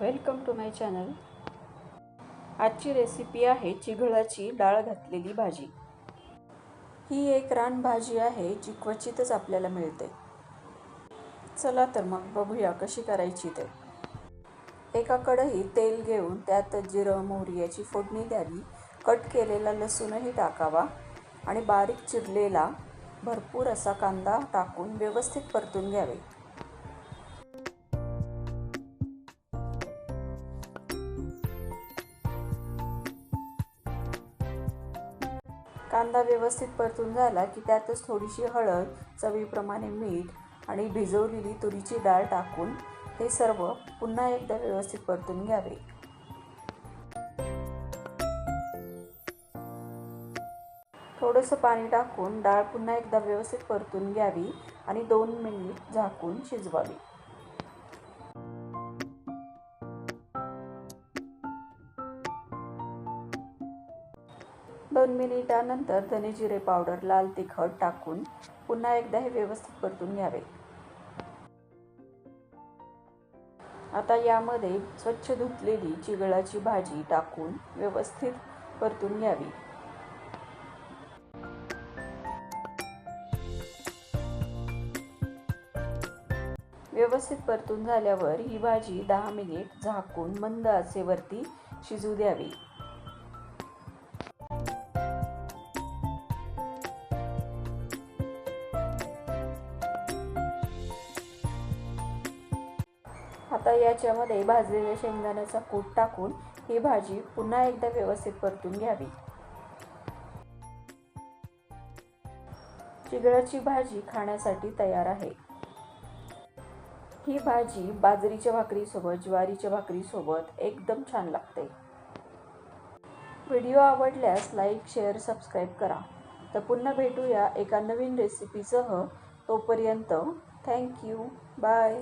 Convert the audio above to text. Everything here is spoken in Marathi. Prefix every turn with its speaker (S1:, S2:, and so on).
S1: Welcome to my channel. आजची रेसिपी आहे चिघळाची डाळ घातलेली भाजी। ही एक रानभाजी आहे जी क्वचितच आपल्याला मिळते। चला तर मग बघूया कशी करायची ते। एका कढईत तेल घेऊन त्यात जिरं मोहरी याची फोडणी द्यावी। कट केलेला लसूणही टाकावा आणि बारीक चिरलेला भरपूर असा कांदा टाकून व्यवस्थित परतून घ्यावे। कांदा व्यवस्थित परतून झाला की त्यातच थोडीशी हळद, चवीप्रमाणे मीठ आणि भिजवलेली तुरीची डाळ टाकून हे सर्व पुन्हा एकदा व्यवस्थित परतून घ्यावे। थोडंसं पाणी टाकून डाळ पुन्हा एकदा व्यवस्थित परतून घ्यावी आणि 2 मिनिट झाकून शिजवावी। दोन मिनिटानंतर धने जिरे पावडर, लाल तिखट टाकून पुन्हा एकदा हे व्यवस्थित परतून घ्यावे। आता यामध्ये स्वच्छ धुतलेली चिघळाची भाजी टाकून व्यवस्थित परतून घ्यावी। व्यवस्थित परतून झाल्यावर ही भाजी 10 मिनिट झाकून मंद आचेवरती शिजू द्यावी। आता याच्यामध्ये भाजलेल्या शेंगदाण्याचा कूट टाकून ही भाजी पुन्हा एकदा व्यवस्थित परतून घ्यावी। चिघळाची भाजी खाण्यासाठी तयार आहे। ही भाजी बाजरीच्या भाकरीसोबत, ज्वारीच्या भाकरीसोबत एकदम छान लागते। व्हिडिओ आवडल्यास लाईक, शेअर, सबस्क्राईब करा। तर पुन्हा भेटूया एका नवीन रेसिपीसह। तोपर्यंत थँक यू, बाय।